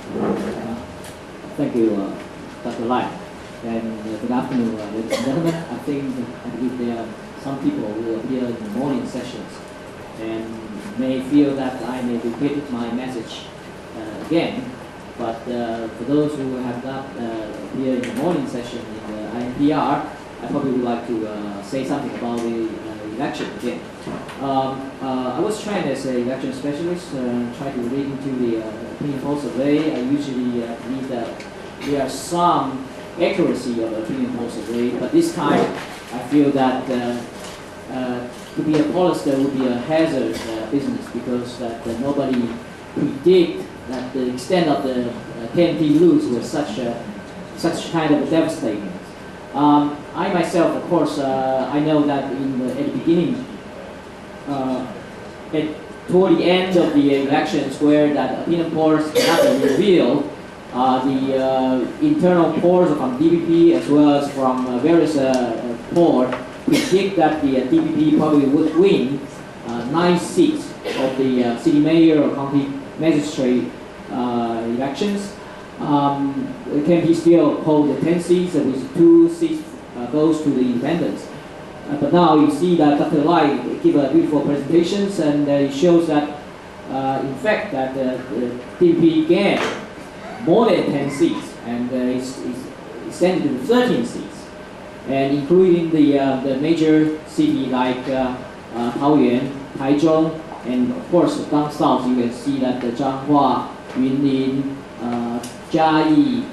Thank you, Dr. Lai. And good afternoon, ladies and gentlemen. I believe there are some people who appear in the morning sessions and may feel that I may repeat my message again. But for those who have not appeared in the morning session in the INPR, I probably would like to say something about the election again. I was trained as an election specialist, trying to read into the opinion poll survey. I usually believe that there are some accuracy of opinion poll survey, but this time I feel that to be a pollster would be a hazard business, because that nobody predict that the extent of the KMT lose was such kind of devastating. I myself, of course, I know that at the beginning, toward the end of the elections, where that opinion polls cannot reveal the internal polls from DPP as well as from various polls predict that the DPP probably would win 9 seats of the city mayor or county magistrate elections. The KMT still hold the 10 seats, with 2 seats goes to the independents. But now you see that Dr. Lai give a beautiful presentations, and it shows that in fact that the DPP gained more than 10 seats, and it's extended to 13 seats, and including the major city like Taoyuan, Taichung, and of course down south you can see that the Zhanghua, Yunlin, Jiayi,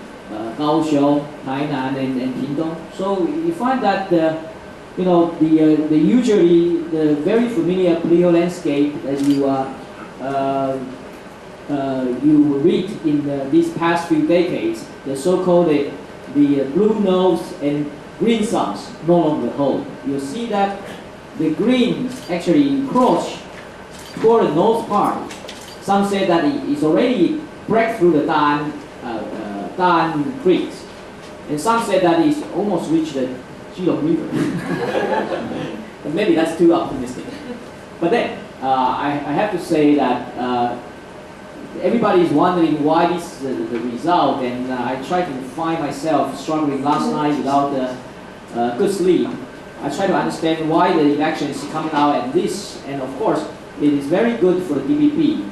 Kaohsiung, Tainan, and Pingtung. So you find that the usually the very familiar political landscape that you read in these past few decades, the so-called the blue nose and green thumbs no longer hold. You see that the greens actually encroach toward the north part. Some say that it's already break through the Dan Creek, and some say that it's almost reached the Jilong River. But maybe that's too optimistic. But then I have to say that everybody is wondering why this is the result, and I tried to find myself struggling last night without good sleep. I try to understand why the election is coming out at this, and of course it is very good for the DPP.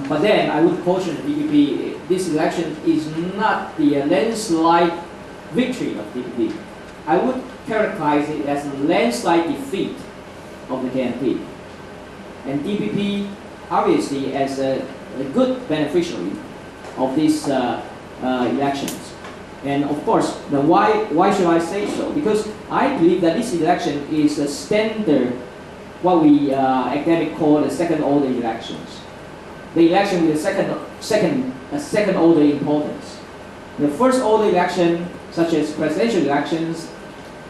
But then I would caution the DPP, this election is not the landslide victory of DPP. I would characterize it as a landslide defeat of the KMT. And DPP obviously as a good beneficiary of these elections. And of course, why should I say so? Because I believe that this election is a standard, what we academic call the second order elections. The election with a second order importance. The first order election, such as presidential elections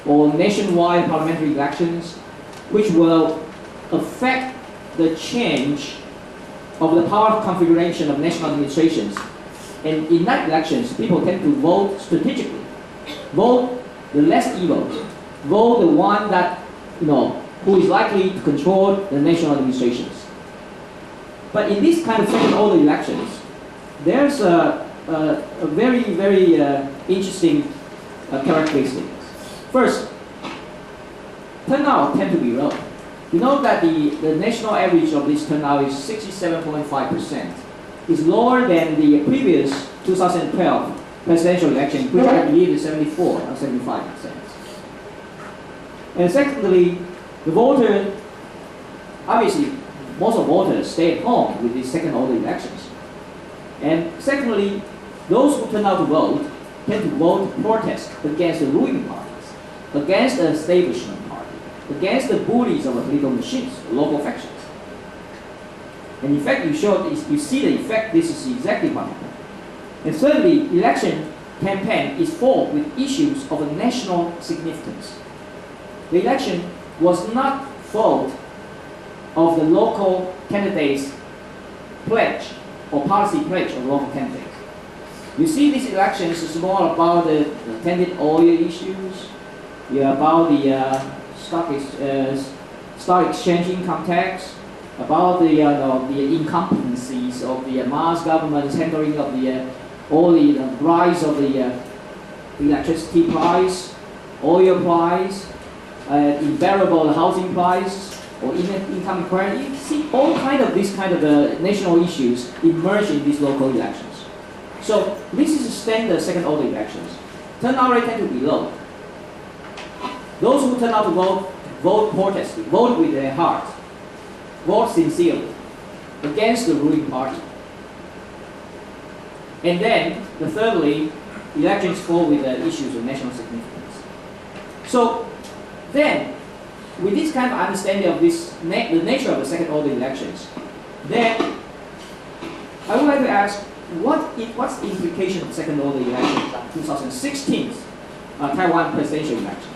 or nationwide parliamentary elections, which will affect the change of the power configuration of national administrations. And in that elections, people tend to vote strategically, vote the less evil, vote the one that who is likely to control the national administrations. But in this kind of second order elections, there's a very, very interesting characteristic. First, turnout tend to be low. You know that the national average of this turnout is 67.5%. It's lower than the previous 2012 presidential election, which I believe is 74 or 75%. And secondly, the voter, obviously, most of voters stay at home with these second order elections. And secondly, those who turn out to vote tend to vote to protest against the ruling parties, against the establishment party, against the bullies of the political machines, the local factions. And in fact, you see the effect, this is exactly what happened. And thirdly, election campaign is fought with issues of a national significance. The election was not fought of the local candidates' pledge or policy pledge of local candidates. You see, these elections is more about the attended oil issues, about the stock exchange income tax, about the incompetencies of the Ma's government's handling of all the rise of the electricity price, oil price, unbearable housing price, or income inequality. You see all these kind of national issues emerge in these local elections. So this is standard second order elections. Turnout rate tend to be low. Those who turn out to vote, vote protesting, vote with their heart, vote sincerely against the ruling party. And then, thirdly, elections fall with issues of national significance. So then, with this kind of understanding of the nature of the second order elections, then I would like to ask, what's the implication of second order elections of 2016 Taiwan presidential elections?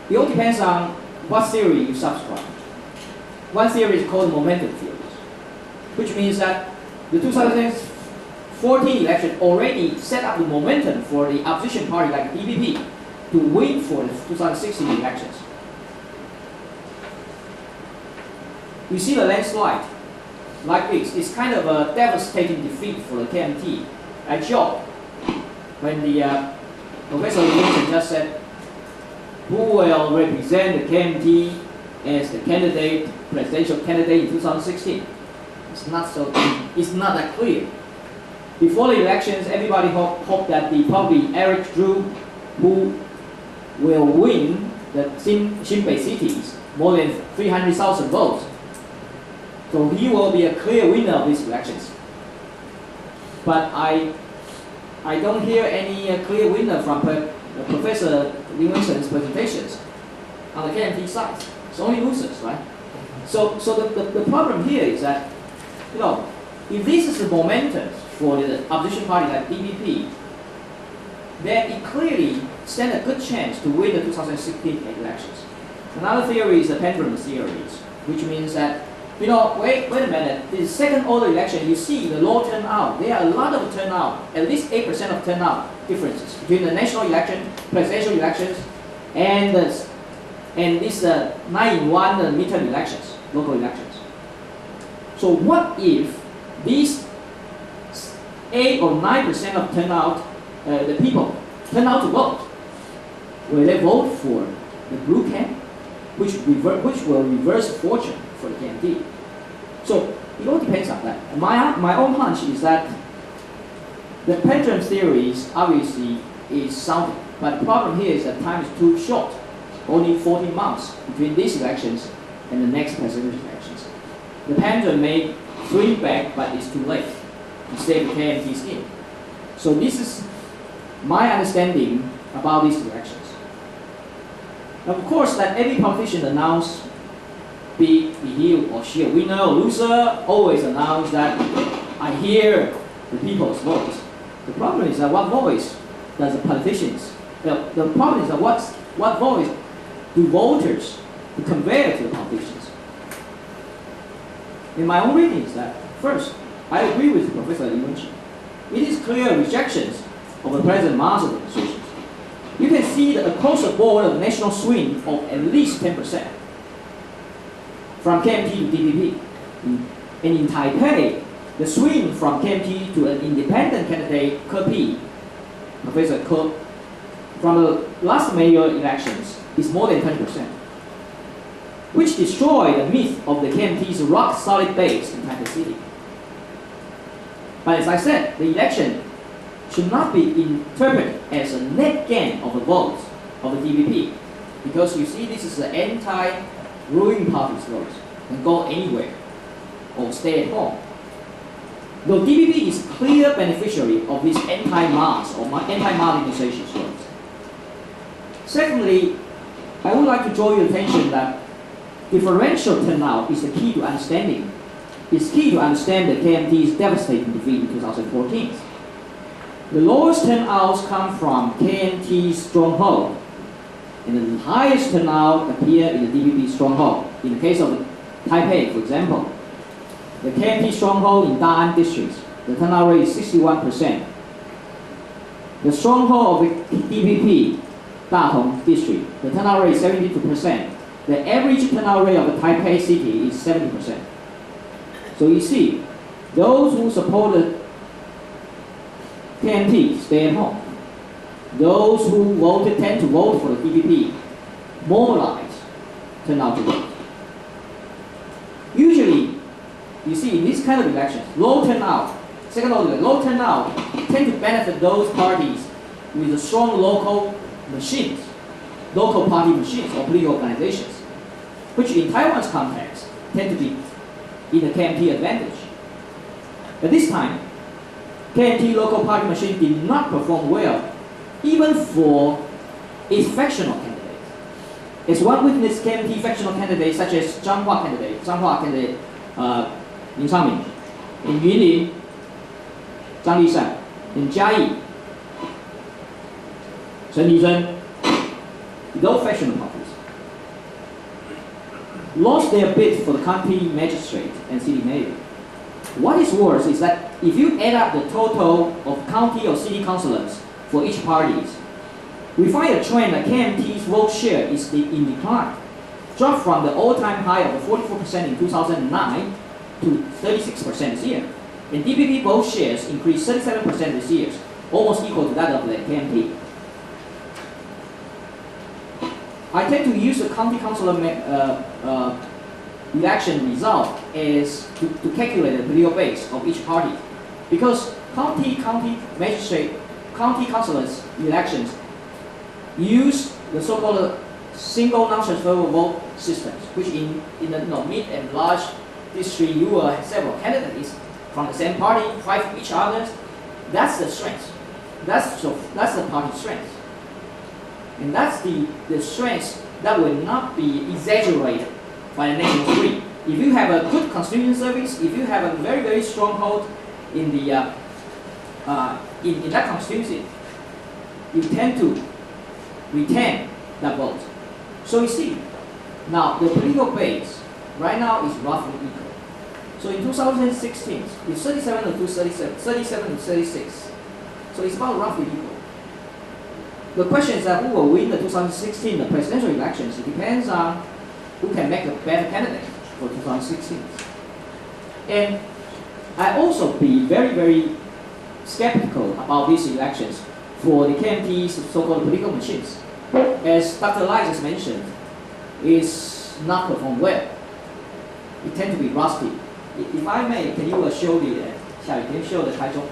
It all depends on what theory you subscribe. One theory is called momentum theory, which means that the 2014 election already set up the momentum for the opposition party like DPP to win for the 2016 elections. You see the landslide like this. It's kind of a devastating defeat for the KMT. I joked when the Professor Wilson just said, who will represent the KMT as the presidential candidate in 2016? It's not that clear. Before the elections, everybody hoped that probably Eric Drew, who will win the Xinbei cities, more than 300,000 votes. So he will be a clear winner of these elections. But I don't hear any clear winner from Professor Lin Winston's presentations on the KMT side. It's only losers, right? So the problem here is that, if this is the momentum for the opposition party like DPP, then it clearly stands a good chance to win the 2016 elections. Another theory is the pendulum theory, which means that, wait a minute, this second order election, you see the low turnout. There are a lot of turnout, at least 8% of turnout differences between the national election, presidential elections, and these 9-in-1 midterm elections, local elections. So what if these 8 or 9% of turnout, the people turn out to vote? Will they vote for the blue camp, which will reverse fortune for the KMT? So it all depends on that. My own hunch is that the pendulum theory obviously is sound, but the problem here is that time is too short. Only 14 months between these elections and the next presidential elections. The pendulum may swing back, but it's too late to save the KMT scheme. So this is my understanding about these elections. Now, of course, that every politician announce, be he or she a winner or loser, always announce that I hear the people's voice. The problem is that what voice does the politicians? The problem is that what voice do voters convey to the politicians? In my own reading is that, first, I agree with Professor Li Wenqi. It is clear rejections of the President Ma's administration. You can see that across the board of national swing of at least 10% from KMT to DPP. And in Taipei, the swing from KMT to an independent candidate, Ke Pi, Professor Ke, from the last mayor elections is more than 10%, which destroyed the myth of the KMT's rock-solid base in Taipei City. But as I said, the election should not be interpreted as a net gain of the votes of the DPP, because you see this is the anti-ruling party's votes, can go anywhere or stay at home. Though DPP is clear beneficiary of this anti-Ma's or anti-modernization votes. Secondly, I would like to draw your attention that differential turnout is the key to understanding. It's key to understand the KMT's devastating defeat in 2014. The lowest turnouts come from KMT's stronghold, and the highest turnout appear in the DPP stronghold. In the case of Taipei, for example, the KMT stronghold in Da'an district, the turnout rate is 61%. The stronghold of the DPP, Datong district, the turnout rate is 72%. The the average turnout rate of the Taipei city is 70%. So you see, those who supported KMT stay at home. Those who tend to vote for the DPP, mobilize, turn out to vote. Usually, you see in this kind of elections, low turnout tend to benefit those parties with strong local machines, local party machines or political organizations, which in Taiwan's context tend to be in the KMT advantage. But this time, KMT local party machine did not perform well, even for its factional candidates. As one witness, KMT factional candidates such as Zhanghua candidate Lin Changming, in Yunlin, Zhang Lishan, in Jiayi, Chen Lizhen, those factional parties lost their bid for the county magistrate and city mayor. What is worse is that if you add up the total of county or city councillors for each party, we find a trend that KMT's vote share is in decline, dropped from the all-time high of 44% in 2009 to 36% this year. And DPP vote shares increased 37% this year, almost equal to that of the KMT. I tend to use the county councillor election result as to calculate the political base of each party, because county magistrate, county councillors elections use the so-called single non-transferable vote systems, which in the mid and large district you will have several candidates from the same party fight each other. That's the strength. That's the party strength. And that's the strength that will not be exaggerated by the national screen. If you have a good constitution service, if you have a very, very strong hold in the in that constituency, you tend to retain that vote. So you see, now the political base right now is roughly equal. So in 2016, it's 37 to 36. So it's about roughly equal. The question is that who will win the 2016 the presidential elections? It depends on who can make a better candidate for 2016. And I also be very, very skeptical about these elections for the KMT's so-called political machines. As Dr. Lai just mentioned, is not performed well. It tends to be rusty. If I may, can you show the can you show the Taichung?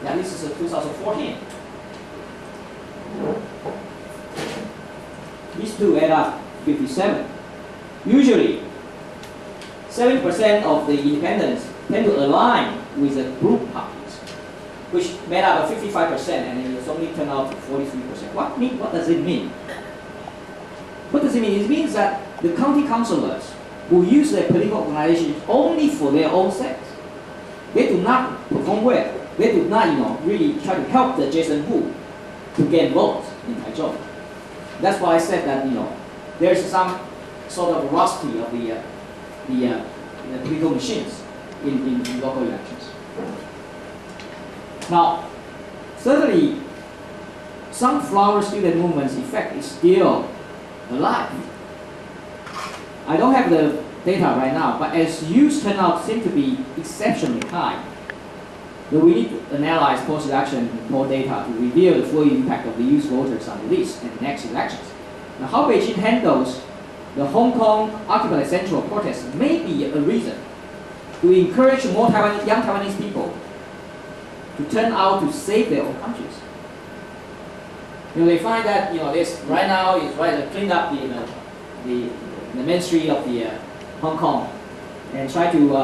Yeah, this is 2014. These two add up 57. Usually, 70% of the independents tend to align with the group parties, which made up 55%, and it only turned out to 43%. What does it mean? What does it mean? It means that the county councillors who use their political organization only for their own sake, they do not perform well. They do not, really try to help the Jason Wu to get votes in Taichung. That's why I said that, there's some sort of rusty of the political machines in local elections. Now, certainly, sunflower student movement's effect is still alive. I don't have the data right now, but as youth turnout seems to be exceptionally high, we need to analyze post-election poll data to reveal the full impact of the youth voters on this and the next elections. Now, how Beijing handles the Hong Kong Occupy Central protest may be a reason to encourage more young Taiwanese people to turn out to save their own countries. They find that this right now is trying to clean up the main street of the Hong Kong and try to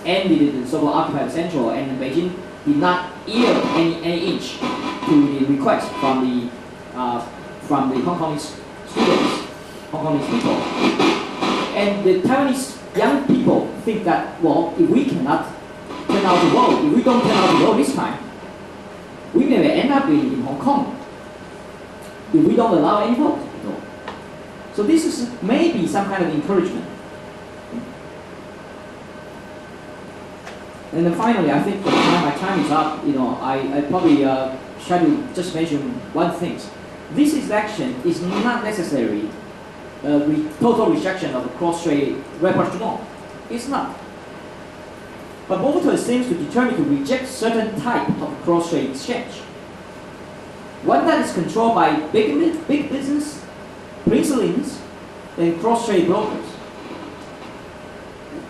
end the so-called Occupy Central, and Beijing did not yield any inch to the request from the Hong Kongese students, Hong Kongese people. And the Taiwanese young people think that, well, if we cannot turn out to vote, if we don't turn out to vote this time, we may end up in Hong Kong if we don't allow any vote. So this is maybe some kind of encouragement. And then finally, I think my time is up. I probably try to just mention one thing. this election is not necessarily total rejection of the cross-strait rapprochement. It's not. But voters seem to determine to reject certain type of cross-strait exchange. One that is controlled by big business, princelings, and cross-strait brokers.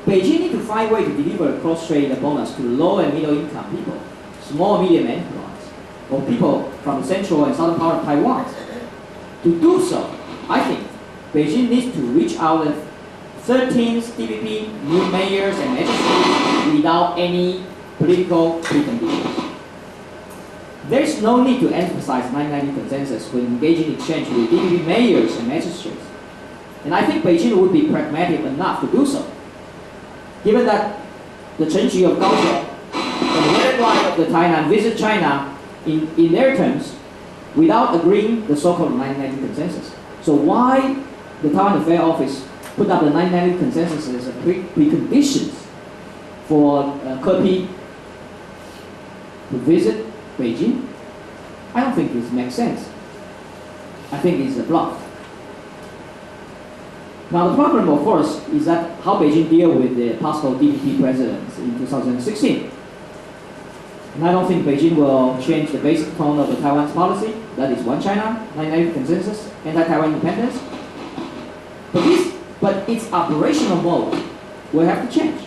Beijing need to find a way to deliver a cross-strait bonus to low and middle income people, small and medium enterprise, or people from the central and southern part of Taiwan. To do so, I think Beijing needs to reach out the 13 DPP new mayors and magistrates without any political preconditions. There is no need to emphasize 990 consensus when engaging in exchange with DPP mayors and magistrates. And I think Beijing would be pragmatic enough to do so, given that the Chen Qi of Kaohsiung and the Red Line of the Tainan visit China in their terms without agreeing the so-called 990 consensus. So why the Taiwan Affairs Office put up the 990 consensus as a preconditions for Ke to visit Beijing? I don't think this makes sense. I think it's a bluff. Now the problem, of course, is that how Beijing deal with the possible DPP presidents in 2016. And I don't think Beijing will change the basic tone of the Taiwan's policy, that is one China, 990 consensus, anti-Taiwan independence. But its operational mode will have to change.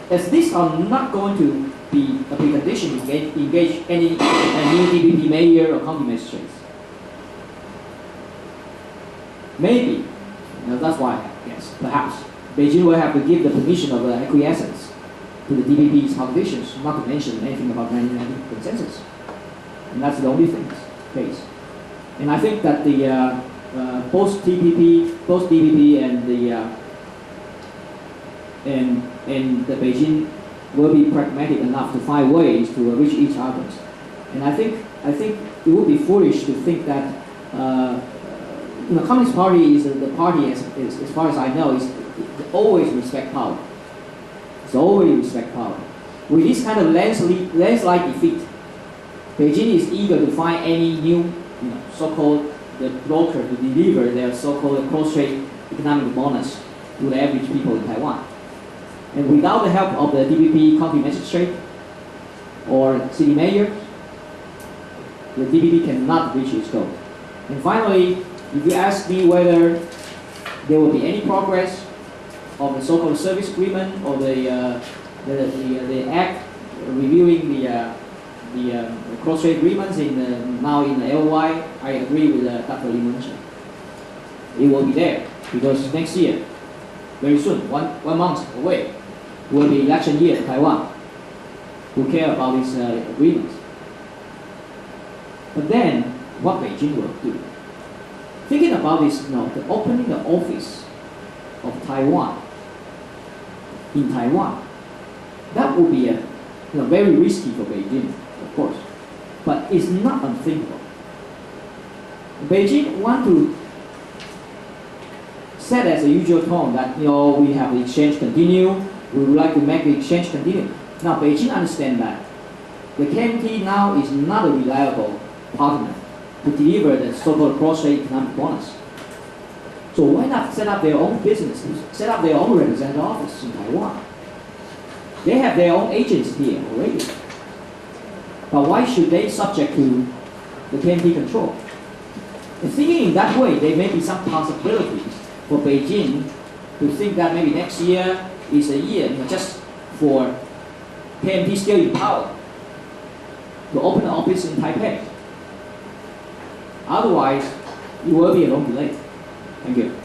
As these are not going to be a precondition to engage any new DPP mayor or county magistrates. Maybe, that's why, yes, perhaps, Beijing will have to give the permission of acquiescence to the DPP's politicians, not to mention anything about 1990 consensus. And that's the only case. And I think that the both DPP and the Beijing will be pragmatic enough to find ways to reach each other. And I think it would be foolish to think that the Communist Party is the party, as far as I know, is always respect power. It's always respect power. With this kind of landslide defeat, Beijing is eager to find any new, so-called the broker to deliver their so-called cross-strait economic bonus to the average people in Taiwan. And without the help of the DPP county magistrate or city mayor, the DPP cannot reach its goal. And finally, if you ask me whether there will be any progress of the so-called service agreement or the act reviewing the cross-strait agreements now in the LY, I agree with Dr. Li Mengchen. It will be there because next year, very soon, one month away, will be election year in Taiwan. Who care about these agreements? But then, what Beijing will do? Thinking about this, the opening the office of Taiwan in Taiwan, that would be very risky for Beijing, of course, but it's not unthinkable. Beijing want to set as a usual tone that we have the exchange continue. We would like to make the exchange continue. Now Beijing understand that the KMT now is not a reliable partner to deliver the so-called cross-strait economic bonus. So why not set up their own businesses, set up their own representative office in Taiwan? They have their own agents here already. But why should they subject to the KMT control? And thinking in that way, there may be some possibilities for Beijing to think that maybe next year is a year just for KMT still in power to open an office in Taipei. Otherwise, it will be a long delay. Thank you.